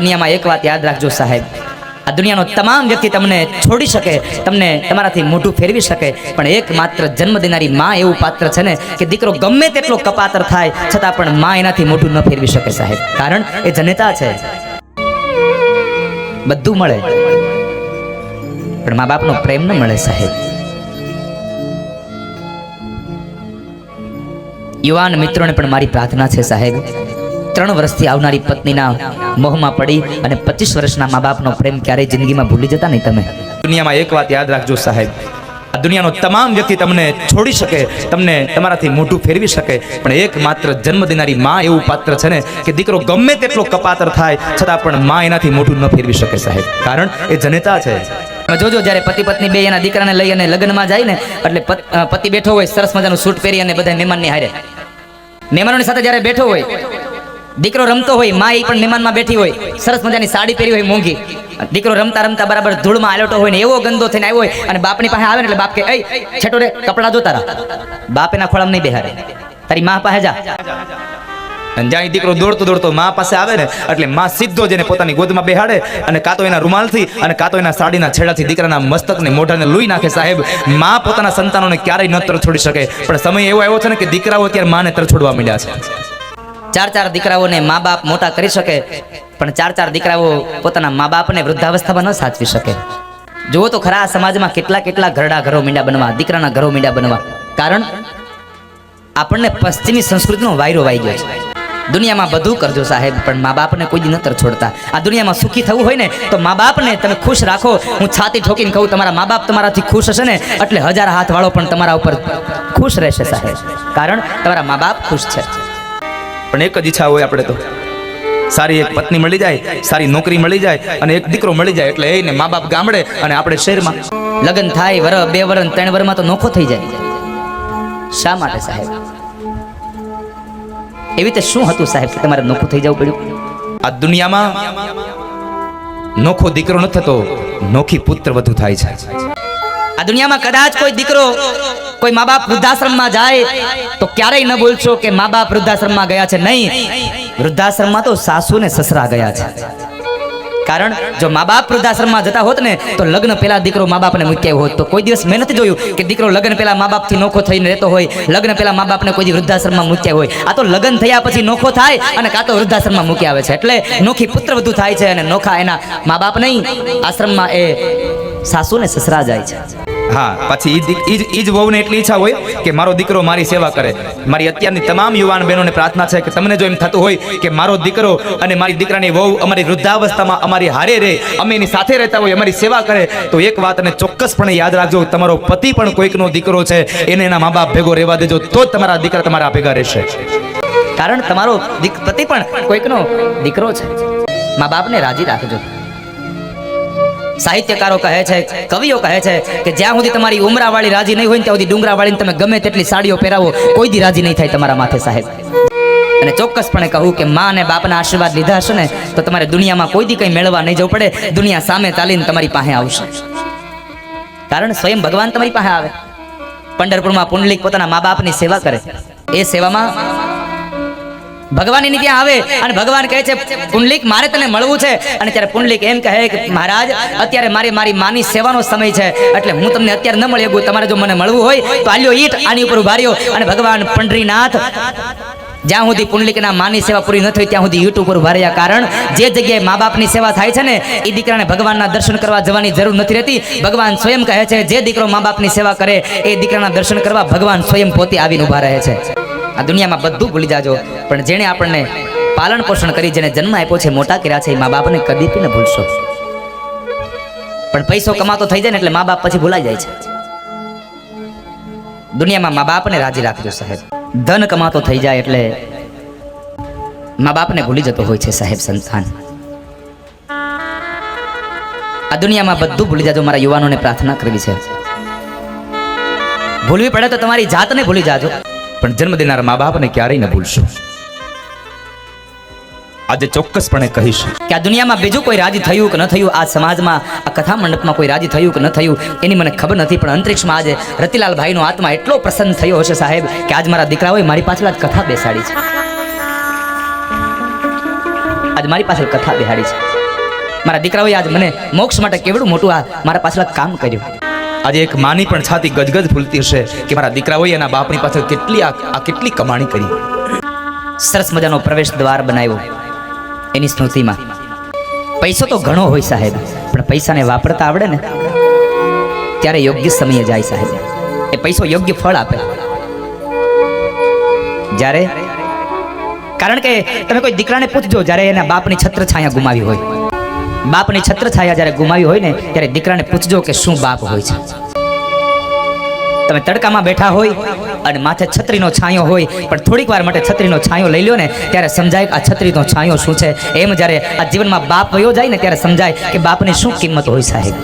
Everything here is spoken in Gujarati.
દુનિયામાં એક વાત યાદ રાખજો સાહેબ, આ દુનિયાનો તમામ વ્યક્તિ તમને છોડી શકે, તમને તમારાથી મોઢું ફેરવી શકે, પણ એકમાત્ર જન્મ દેનારી માં એવું પાત્ર છે ને કે દીકરો ગમે તેટલો કપાતર થાય છતાં પણ માં એનાથી મોઢું ન ફેરવી શકે સાહેબ, કારણ એ જનેતા છે. બધું મળે પણ મા બાપનો પ્રેમ ન મળે સાહેબ. યુવાન મિત્રોને પણ મારી પ્રાર્થના છે સાહેબ, 3 વર્ષથી આવનારી પત્નીના મોહમાં પડી અને 25 વર્ષના મા બાપનો પ્રેમ ક્યારેય જિંદગીમાં ભૂલી જતા નહીં તમે. દુનિયામાં એક વાત યાદ રાખજો સાહેબ, આ દુનિયાનો તમામ વ્યક્તિ તમને છોડી શકે, તમને તમારાથી મોઢું ફેરવી શકે, પણ એકમાત્ર જન્મ દેનારી માં એવું પાત્ર છે ને કે દીકરો ગમે તેટલો કપાતર થાય છતાં પણ માં એનાથી મોઢું ન ફેરવી શકે સાહેબ, કારણ એ જનેતા છે. જોજો જ્યારે પતિ પત્ની બે એના દીકરાને લઈ અને લગ્નમાં જાય ને એટલે પતિ બેઠો હોય સરસ મજાનું સૂટ પહેરી અને બધા મહેમાનની હારે, મહેમાનોની સાથે જ્યારે બેઠો હોય, દીકરો રમતો હોય, માં એ પણ મહેમાનમાં બેઠી હોય, સરસ મજાની સાડી પહેરી હોય મોંઘી, દીકરો રમતા રમતા બરાબર ધૂળમાં આલોટો હોય ને એવો ગંદો થઈને આવ્યો હોય અને બાપની પાસે આવે ને એટલે બાપ કે એ છેટો રે કપડા જો તારા, બાપ એના ખોળામાં નહીં બેહારે, તારી માં પાસે જા. અને જ્યાં દીકરો દોડતો દોડતો માં પાસે આવે ને એટલે માં સીધો જેને પોતાની ગોદમાં બેહાડે અને કાં તો એના રૂમાલથી અને કાં તો એના સાડીના છેડાથી દીકરાના મસ્તકને મોઢાને લૂઈ નાખે સાહેબ. માં પોતાના સંતાનોને ક્યારેય ન તરછોડી શકે, પણ સમય એવો આવ્યો છે ને કે દીકરાઓ અત્યારે માને તરછોડવા માંડ્યા છે. 4 દીકરાઓને મા બાપ મોટા કરી શકે, પણ 4 દીકરાઓ પોતાના મા બાપને વૃદ્ધાવસ્થામાં ન સાચવી શકે. જુઓ તો ખરા સમાજમાં કેટલા ઘરડા ઘરો મીંડા બનવા, દીકરાના ઘરો મીંડા બનવા, કારણ આપણને પશ્ચિમી સંસ્કૃતિનો વાયરો વાઈ ગયો છે. દુનિયામાં બધું કરજો સાહેબ, પણ મા બાપને કોઈ દી ન તરછોડતા. આ દુનિયામાં સુખી થવું હોય ને તો મા બાપને તમે ખુશ રાખો. હું છાતી ઠોકીને કહું, તમારા મા બાપ તમારાથી ખુશ હશે ને એટલે 1000 હાથ વાળો પણ તમારા ઉપર ખુશ રહેશે સાહેબ, કારણ તમારા મા બાપ ખુશ છે. પણ એક જ ઈચ્છા હોય આપણે તો, સારી એક પત્ની મળી જાય, સારી નોકરી મળી જાય અને એક દીકરો મળી જાય એટલે એને મા બાપ ગામડે અને આપણે શહેરમાં. લગ્ન થાય 1 2 વર્ષ 3 વર્ષમાં તો નોખો થઈ જાય. શા માટે સાહેબ? એવી રીતે શું હતું સાહેબ કે તમારે નોખું થઈ જવું પડ્યું? આ દુનિયામાં નોખો દીકરો ન થતો, નોખી પુત્ર વધુ થાય છે. આ દુનિયામાં કદાચ કોઈ દીકરો, કોઈ મા બાપ વૃદ્ધાશ્રમમાં જાય તો ક્યારેય ન બોલશો કે મા બાપ વૃદ્ધાશ્રમમાં ગયા છે. નહીં, વૃદ્ધાશ્રમમાં તો સાસુ ને સસરા ગયા છે. કારણ જો મા બાપ વૃદ્ધાશ્રમમાં જતા હોત ને તો લગ્ન પહેલા દીકરો મા બાપને મૂક્યા હોત. તો કોઈ દિવસ મેં નથી જોયું કે દીકરો લગ્ન પહેલા મા બાપથી નોખો થઈને રહેતો હોય, લગ્ન પહેલા મા બાપને કોઈ વૃદ્ધાશ્રમમાં મૂક્યા હોય. આ તો લગ્ન થયા પછી નોખો થાય અને કાં તો વૃદ્ધાશ્રમમાં મૂકી આવે છે. એટલે નોખી પુત્ર વધુ થાય છે અને નોખા એના મા બાપ નહીં, આશ્રમમાં એ સાસુ ને સસરા જાય છે. હા, પછી ઈ જ વહુને એટલી ઈચ્છા હોય કે મારો દીકરો મારી સેવા કરે. મારી અત્યારની તમામ યુવાન બહેનોને પ્રાર્થના છે કે તમને જો એમ થતું હોય કે મારો દીકરો અને મારી દીકરાની વહુ અમારી વૃદ્ધાવસ્થામાં અમારી હારે રહે, અમે એની સાથે રહેતા હોય, અમારી સેવા કરે, તો એક વાતને ચોક્કસપણે યાદ રાખજો, તમારો પતિ પણ કોઈકનો દીકરો છે, એને એના મા બાપ ભેગો રહેવા દેજો, તો જ તમારા દીકરા તમારા ભેગા રહેશે. કારણ તમારો પતિ પણ કોઈકનો દીકરો છે. મા બાપને રાજી રાખજો. સાહિત્યકારો કહે છે, કવિઓ કહે છે કે જ્યાં સુધી તમારી ઉમરાવાળી રાજી નહીં હોય ને ત્યાં સુધી ડુંગરાવાળીને તમે ગમે તેટલી સાડીઓ પહેરાવો, કોઈ દી રાજી નહીં થાય તમારા માથે સાહેબ. અને ચોક્કસપણે કહું કે મા અને બાપના આશીર્વાદ લીધા હશે ને તો તમારે દુનિયામાં કોઈ દી કંઈ મેળવવા નહીં જવું પડે. દુનિયા સામે ચાલીને તમારી પાસે આવશે, કારણ સ્વયં ભગવાન તમારી પાસે આવે. પંઢરપુરમાં પુંડલિક પોતાના મા બાપની સેવા કરે, એ સેવામાં ભગવાન એની ત્યાં આવે અને ભગવાન કહે છે પુંડલિક મારે તને મળવું છે. અને ત્યારે પુંડલિક એમ કહે કે મહારાજ અત્યારે મારી માની સેવાનો સમય છે એટલે હું તમને અત્યારે ન મળી શકું, તમારે જો મને મળવું હોય તો આલ્યો ઈટ આની ઉપર ઉભા રહ્યો. અને ભગવાન પંઢરીનાથ જ્યાં સુધી પુંડલિકના માની સેવા પૂરી ન થઈ ત્યાં સુધી ઈટ ઉપર ઉભા રહ્યા. કારણ જે જગ્યાએ મા બાપની સેવા થાય છે ને એ દીકરાને ભગવાનના દર્શન કરવા જવાની જરૂર નથી રહેતી. ભગવાન સ્વયં કહે છે જે દીકરો મા બાપની સેવા કરે એ દીકરાના દર્શન કરવા ભગવાન સ્વયં પોતે આવીને ઉભા રહે છે. આ દુનિયામાં બધું ભૂલી જાજો, પણ જેણે આપણને પાલન પોષણ કરી, જેને જન્મ આપ્યો છે, મોટા કર્યા છે, એ મા બાપને કદી ન ભૂલશો. પણ પૈસો કમાતો થઈ જાય ને એટલે મા બાપ પછી ભૂલાઈ જાય છે. દુનિયામાં મા બાપને રાજી રાખજો સાહેબ. ધન કમાતો થઈ જાય એટલે મા બાપને ભૂલી જતો હોય છે સાહેબ સંતાન. આ દુનિયામાં બધું ભૂલી જાજો. મારા યુવાનોને પ્રાર્થના કરવી છે, ભૂલવી પડે તો તમારી જાતને ભૂલી જાજો, પણ જન્મ દેનાર મા બાપને ક્યારેય ન ભૂલશો. આજે ચોક્કસપણે કહીશ કે આ દુનિયામાં બીજું કોઈ રાજી થયું કે ન થયું, આ સમાજમાં આ કથા મંડપમાં કોઈ રાજી થયું કે ન થયું એની મને ખબર નથી, પણ અંતરિક્ષમાં આજે રતિલાલ ભાઈનો આત્મા એટલો પ્રસન્ન થયો હશે સાહેબ કે આજ મારા દીકરાઓએ મારી પાછળ જ કથા બેસાડી છે. આજ મારી પાછળ કથા બેહાડી છે. મારા દીકરાઓએ આજ મને મોક્ષ માટે કેવડું મોટું આ મારા પાછળ કામ કર્યું. આજે એક માની પણ છાતી ગજગજ ફૂલતી હશે કે મારા દીકરાઓએ એના બાપની પાછળ કેટલી કમાણી કરી. સરસ મજાનો પ્રવેશ દ્વાર બનાવ્યો એની સ્મૃતિમાં. પૈસો તો ઘણો હોય સાહેબ, પણ પૈસાને વાપરતા આવડે ને ત્યારે યોગ્ય સમયે જાય સાહેબ. એ પૈસો યોગ્ય ફળ આપે. જ્યારે કારણ કે તમે કોઈ દીકરાને પૂછજો, જ્યારે એના બાપની છત્ર છાયા ગુમાવી હોય, બાપની છત્ર છાયા જ્યારે ગુમાવી હોય ને ત્યારે દીકરાને પૂછજો કે શું બાપ હોય છે. તમે તડકામાં બેઠા હોય અને માથે છત્રીનો છાંયો હોય, પણ થોડીક વાર માટે છત્રીનો છાંયો લઈ લો ને ત્યારે સમજાય આ છત્રીનો છાંયો શું છે. એમ જ્યારે આ જીવનમાં બાપ વયો જાય ને ત્યારે સમજાય કે બાપની શું કિંમત હોય સાહેબ.